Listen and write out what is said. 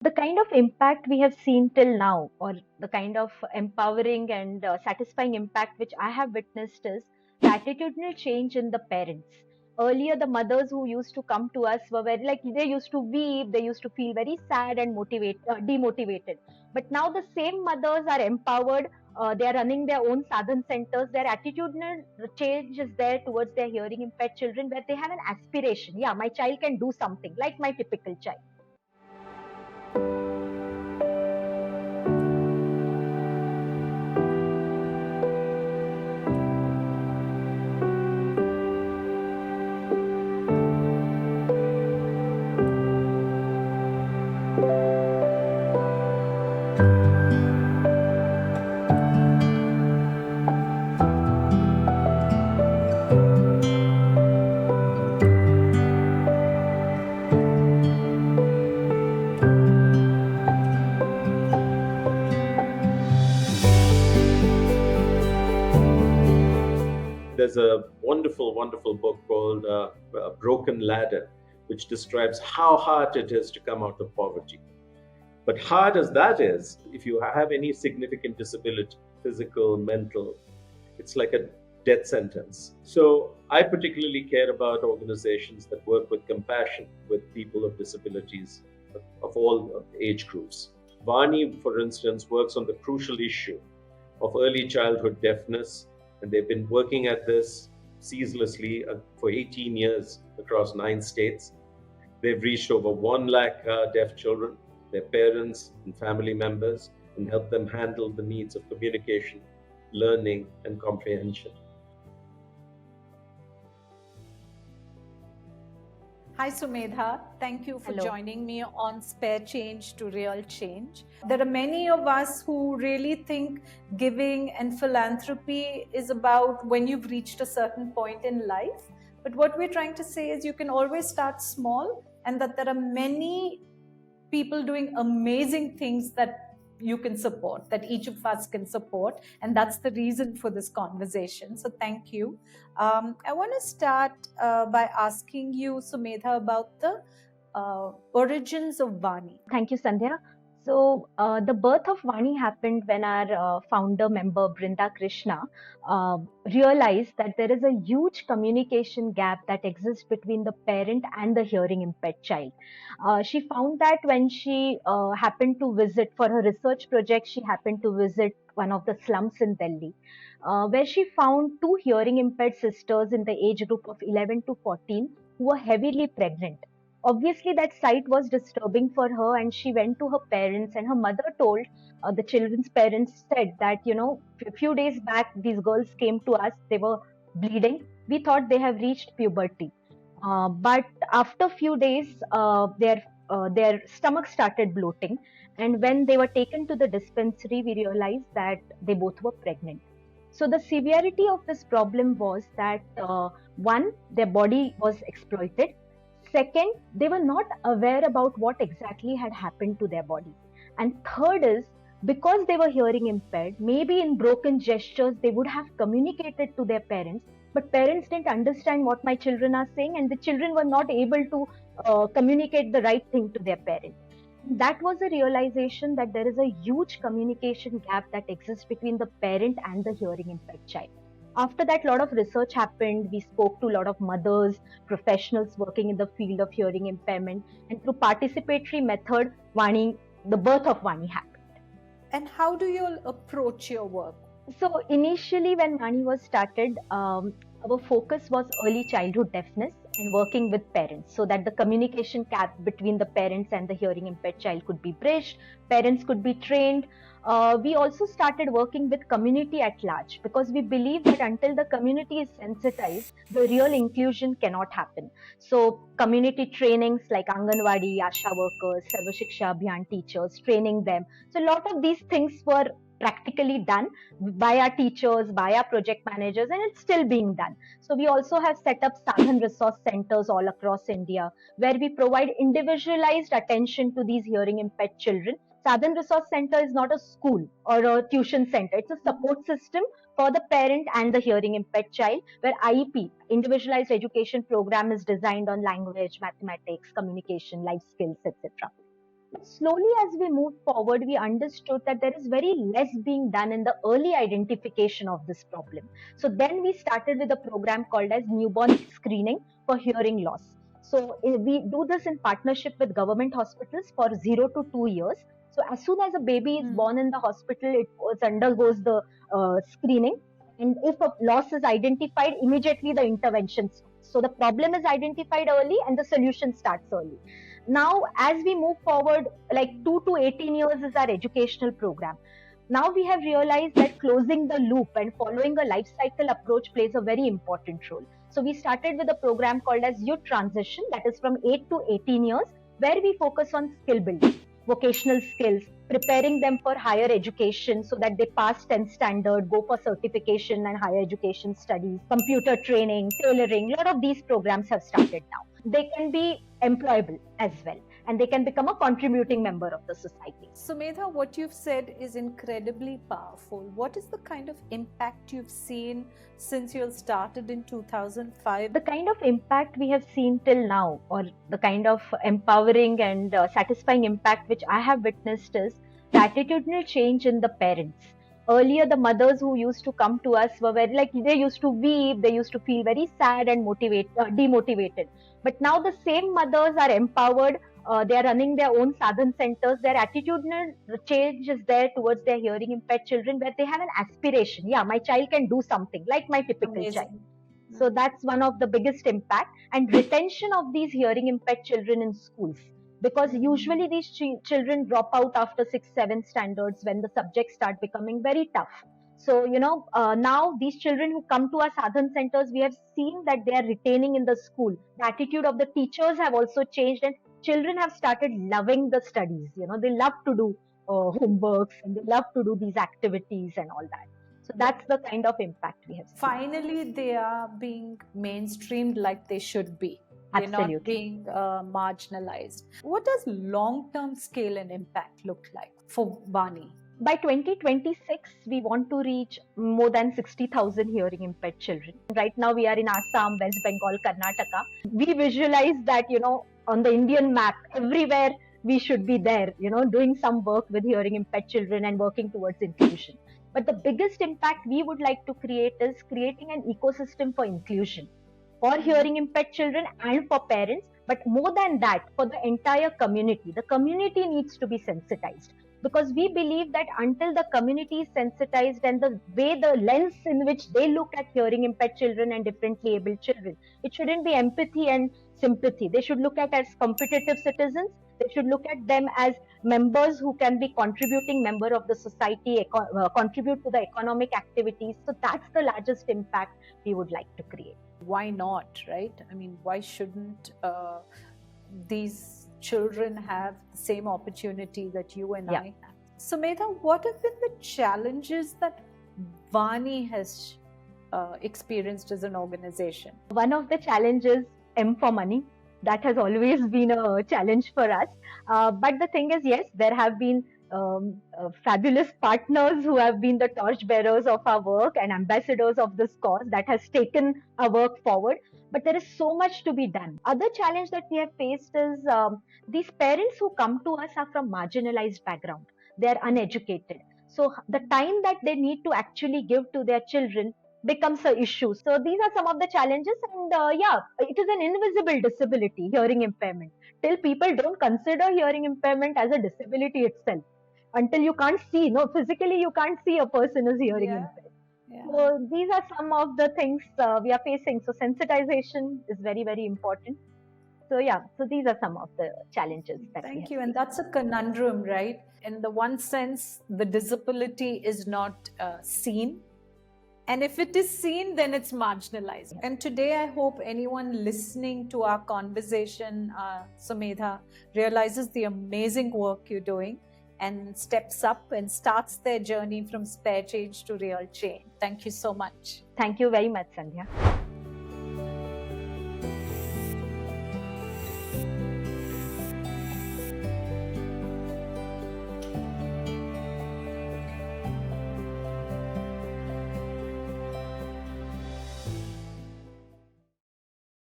The kind of impact we have seen till now, or the kind of empowering and satisfying impact which I have witnessed, is the attitudinal change in the parents. Earlier, the mothers who used to come to us were very, like, they used to weep, they used to feel very sad and demotivated. But now the same mothers are empowered. They are running their own sadhan centers. Their attitudinal change is there towards their hearing impaired children, where they have an aspiration. Yeah, my child can do something like my typical child. There's a wonderful, wonderful book called Broken Ladder, which describes how hard it is to come out of poverty. But hard as that is, if you have any significant disability, physical, mental, it's like a death sentence. So I particularly care about organizations that work with compassion with people of disabilities of all age groups. Vaani, for instance, works on the crucial issue of early childhood deafness, and they've been working at this ceaselessly for 18 years across 9 states. They've reached over 1 lakh deaf children, their parents, and family members, and helped them handle the needs of communication, learning, and comprehension. Hi Sumedha, thank you for Hello. joining me on Spare Change to Real Change. There are many of us who really think giving and philanthropy is about when you've reached a certain point in life. But what we're trying to say is you can always start small, and that there are many people doing amazing things that you can support, that each of us can support, and that's the reason for this conversation. So thank you. I want to start by asking you, Sumedha, about the origins of Vaani. Thank you, Sandhya. So, the birth of Vaani happened when our founder member Brinda Krishna uh, realized that there is a huge communication gap that exists between the parent and the hearing impaired child. She found that when she happened to visit for her research project, she happened to visit one of the slums in Delhi, where she found two hearing impaired sisters in the age group of 11 to 14 who were heavily pregnant. Obviously, that sight was disturbing for her, and she went to her parents, and her mother told, the children's parents said that, a few days back these girls came to us, they were bleeding, we thought they have reached puberty, but after few days their stomach started bloating, and when they were taken to the dispensary we realized that they both were pregnant. So the severity of this problem was that, one, their body was exploited. Second, they were not aware about what exactly had happened to their body. And third is, because they were hearing impaired, maybe in broken gestures they would have communicated to their parents, but parents didn't understand what my children are saying, and the children were not able to communicate the right thing to their parents. That was a realization that there is a huge communication gap that exists between the parent and the hearing impaired child. After that, a lot of research happened. We spoke to a lot of mothers, professionals working in the field of hearing impairment, and through participatory method, Vani, the birth of Vani happened. And how do you approach your work? So initially, when Vani was started, our focus was early childhood deafness and working with parents, so that the communication gap between the parents and the hearing impaired child could be bridged, parents could be trained. We also started working with community at large, because we believe that until the community is sensitized, the real inclusion cannot happen. So community trainings like Anganwadi, Asha workers, Sarva Shiksha Abhiyan teachers, training them. So a lot of these things were practically done by our teachers, by our project managers, and it's still being done. So we also have set up Sadhan resource centers all across India, where we provide individualized attention to these hearing impaired children. Sadhan Resource Center is not a school or a tuition center. It's a support system for the parent and the hearing impaired child, where IEP, Individualized Education Program, is designed on language, mathematics, communication, life skills, etc. But slowly, as we moved forward, we understood that there is very less being done in the early identification of this problem. So then we started with a program called as newborn screening for hearing loss. So we do this in partnership with government hospitals for 0 to 2 years. So as soon as a baby is born in the hospital, it undergoes the screening. And if a loss is identified, immediately the intervention starts. So the problem is identified early and the solution starts early. Now, as we move forward, like 2 to 18 years is our educational program. Now we have realized that closing the loop and following a life cycle approach plays a very important role. So we started with a program called as Youth Transition, that is from 8 to 18 years, where we focus on skill building, vocational skills, preparing them for higher education so that they pass 10th standard, go for certification and higher education studies, computer training, tailoring. A lot of these programs have started now. They can be employable as well, and they can become a contributing member of the society. Sumedha, what you've said is incredibly powerful. What is the kind of impact you've seen since you started in 2005? The kind of impact we have seen till now, or the kind of empowering and satisfying impact which I have witnessed, is the attitudinal change in the parents. Earlier, the mothers who used to come to us were very, like, they used to weep, they used to feel very sad and demotivated. But now the same mothers are empowered. They are running their own sadhan centers. Their attitudinal change is there towards their hearing impaired children, where they have an aspiration. Yeah, my child can do something like my typical Amazing. child. So that's one of the biggest impact, and retention of these hearing impaired children in schools, because usually these children drop out after 6th, 7th standards when the subjects start becoming very tough. So, now these children who come to our sadhan centers, we have seen that they are retaining in the school. The attitude of the teachers have also changed, and children have started loving the studies. They love to do homeworks, and they love to do these activities and all that. So that's the kind of impact we have seen. Finally, they are being mainstreamed like they should be. They're Absolutely. not being marginalized. What does long-term scale and impact look like for Vaani? By 2026, we want to reach more than 60,000 hearing impaired children. Right now, we are in Assam, West Bengal, Karnataka. We visualize that, on the Indian map, everywhere we should be there, doing some work with hearing impaired children and working towards inclusion. But the biggest impact we would like to create is creating an ecosystem for inclusion for hearing impaired children and for parents. But more than that, for the entire community. The community needs to be sensitized, because we believe that until the community is sensitized, and the way, the lens in which they look at hearing impaired children and differently abled children, it shouldn't be empathy and sympathy. They should look at as competitive citizens. They should look at them as members who can be contributing member of the society, contribute to the economic activities. So that's the largest impact we would like to create. Why not, right? I mean, why shouldn't these children have the same opportunity that you and I have? Sumedha, what have been the challenges that Vaani has experienced as an organization? One of the challenges, M for money. That has always been a challenge for us. But the thing is, yes, there have been fabulous partners who have been the torchbearers of our work and ambassadors of this cause that has taken our work forward. But there is so much to be done. Other challenge that we have faced is these parents who come to us are from marginalized background. They are uneducated. So the time that they need to actually give to their children becomes an issue. So these are some of the challenges, and it is an invisible disability, hearing impairment. Till people don't consider hearing impairment as a disability itself, until you can't see, physically you can't see a person is hearing impaired. So these are some of the things we are facing. So sensitization is very, very important. So these are some of the challenges that we have. Thank you. And that's a conundrum, right? In the one sense, the disability is not seen. And if it is seen, then it's marginalized. And today, I hope anyone listening to our conversation, Sumedha, realizes the amazing work you're doing and steps up and starts their journey from spare change to real change. Thank you so much. Thank you very much, Sandhya.